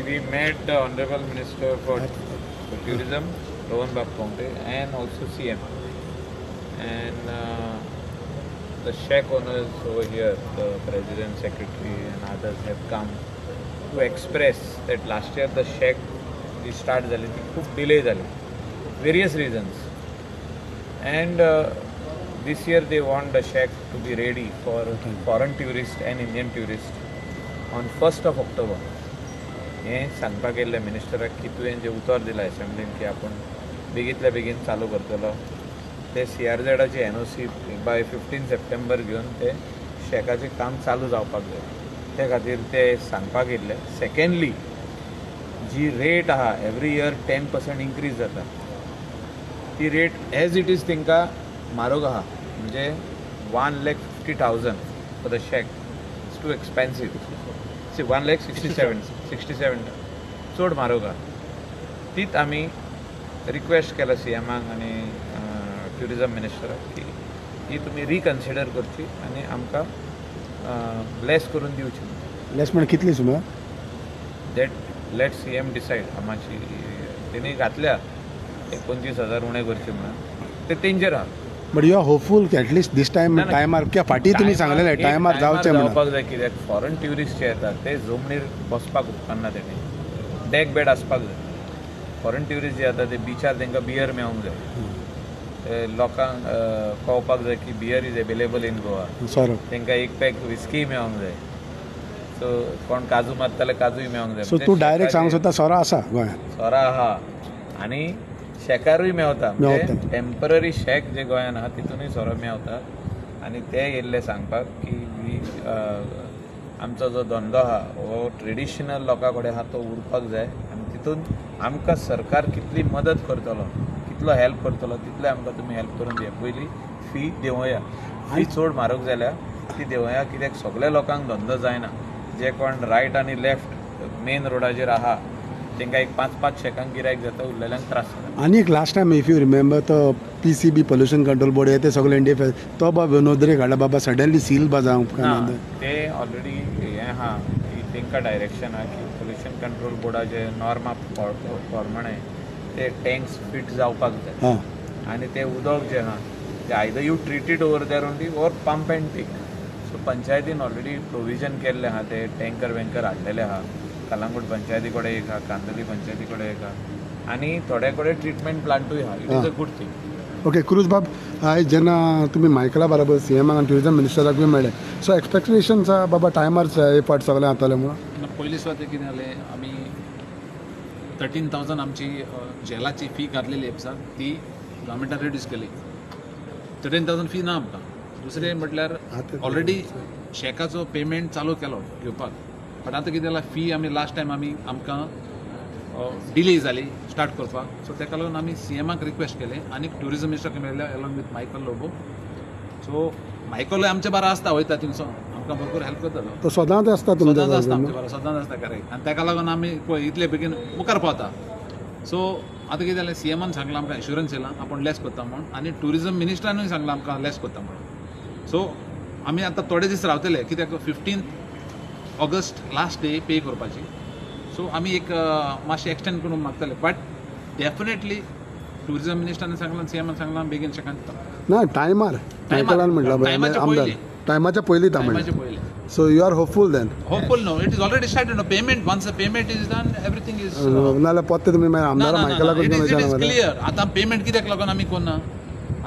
we met the Honorable Minister for Tourism, Rohan Bab Kaunte, and also CM. And the shack owners over here, the President, Secretary and others have come to express that last year the shack start झाली ती खूप delay झाली, various reasons. And this year they want the shack to be ready for foreign tourists and Indian tourists on 1st of October. हे सांगपाक येयल्लें मिनिस्टराक की तुवें जे उतर दिला असेंब्लीन की आपण बेगींतल्या बेगीन चालू करतलो ते CRZची NOC बाय 15 सप्टेंबर घेवन ते शेकाचें काम चालू जावपाक जाय ते खातीर ते सांगपाक येयल्लें. सेकंडली जी रेट आहा एवरी इयर 10% इन्क्रीज जाता ती रेट एज इट इज तांकां म्हारग आहा म्हणजे 1,50,000 for the shack. It's too expensive. 1,67,000 चड म्हारग आहा. तीच आमी रिक्वेस्ट केला CMाक आनी ट्युरिजम मिनिस्टराक की ही तुमी रिकन्सिडर करची आनी आमकां लेस करून दिवची. लेस म्हणजे कितली सुमार? That late CM decide. आमाची तेणी घातल्या 29,000 उणें करची म्हणून ते तेंचेर आहा. बट यू आर होपफुल की एटलीस्ट दिस टायम टायमार किंवा फाटीं तुमी सांगलेलें टायमार जावचें जावपाक जाय. कित्याक फॉरेन ट्युरिस्ट जे येतात ते जमनीर बसपाक उपकारना तेणी डॅक बेड आसपाक जाय. फॉरेन ट्युरिस्ट जे येतात ते बिचार तांकां बियर मेळोंक जाय. लोकांक कळपाक जाय की beer is available in Goa. तांकां एक पॅक विस्की मेळोंक जाय. सो कोण काजू मारताले काजूय मेळोंक जाय. सो तूं डायरेक्ट सांगूंक सोदता सोरो आसा गोंयांत? सोरो आहा आनी शेकारूय मेवता. म्हणजे टेम्पररी शेक जे गोंयांत आहा तितूनय सोरो मेवता. आनी ते येयल्ले सांगपाक की आमचो जो धंदो आहा हो ट्रेडिशनल लोकां कडेन आहा तो उरपाक जाय आनी तितून आमकां सरकार कितली मदत करतलो कितलो हेल्प करतलो तितले आमकां तुमी हेल्प करून दिया. पयली फी देंवया. फी चड म्हारग जाल्या ती देंवया. कित्याक सगळ्या लोकांक धंदो जायना. जे कोण रायट आनी लेफ्ट मेन रोडाचेर आहा तांकां एक 5-5 शेकांक गिरायक जाता. उरलेल्यांक त्रास जाता. आनी एक last time if you remember तो PCB पोल्युशन कंट्रोल बोर्ड ते सगळे इंडिया तो बाबा नोंदणी काडला बाबा सडनली सील बा जावंक ते ऑलरेडी हें आहा की तांकां डायरेक्शन आहा की पोल्युशन कंट्रोल बोर्डाचे नॉर्मा प्रमाणे ते टँक्स फिट जावपाक जाय. आनी ते उदक जे आहा ते either you treat it over there only or pump and take. So पंचायतीन ऑलरेडी प्रोविजन केल्लें आहा. ते टँकर वेंकर हाडलेले आहा. कलंगूट पंचायती कडेन एक आहा. कांदोली पंचायती कडेन एक आहा. आनी थोडे कडेन ट्रिटमेंट प्लांटूय आहा. It is a good thing. Okay cruise बाब आयज जेन्ना तुमी मायकला बरोबर CMाक आनी ट्युरिजम मिनिस्टराक बी मेळ्ळे सो एक्सपेक्टेशन्स आहा बाबा टायमार हे फावट सगळें जातलें म्हणून? पयली सुवातेर कितें जालें आमी 13,000 आमची जेलाची फी घातलेली एप्साक ती गव्हर्मेंटान रिड्यूस केली. 13,000 फी ना आमकां. दुसरें म्हटल्यार ऑलरेडी शेकाचो पेमेंट चालू केलो घेवपाक. बट आतां कितें जालां फी आमी लास्ट टायम आमकां डिले जाली स्टार्ट करपाक. सो ताका लागून आमी CMाक रिक्वेस्ट केलें आनी ट्युरिजम मिनिस्टराक मेळ्ळे along with Michael Lobo. So मायकलूय आमचे बारा आसता वयता थिंगसो आमकां भरपूर हेल्प करतलो. तो सदांच आसता तुमच्या सदांच आसता आमचे बारा सदांच आसता करेक्ट. आनी ताका लागून आमी पळय इतले बेगीन मुखार पावता. सो आतां कितें जालें CMान सांगलां आमकां एश्युरन्स येयलां आपूण लेस करता म्हणून आनी ट्युरिजम मिनिस्टरानूय सांगलां आमकां लेस करता म्हणून. सो आमी आतां थोडे दीस रावतले कित्याक 15 ऑगस्ट लास्ट डे पे करपाची. सो आमी एक मातशें एक्सटेंड करून मागतले. बट डेफिनेटली ट्युरिजम मिनिस्टरान सांगलां CMान सांगलां बेगीन शेकान ना टायमार मायकलान म्हटलं आमदार टायमाच्या पयलीं so you are hopeful then? Hopeful no it is already started no payment. Once the payment is done everything is नाल्यार पोत्ते तुमी आमदार मायकला कडच्यान क्लियर. आतां पेमेंट कित्याक लागून आमी करना?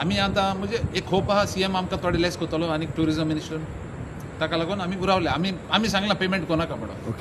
आमी आतां म्हणजे एक होप आहा CM आमकां थोडे लेस करतलो आनी ट्युरिजम मिनिस्टर ताका लागून आमी उरावले. आमी सांगलां पेमेंट कोनाका म्हणून.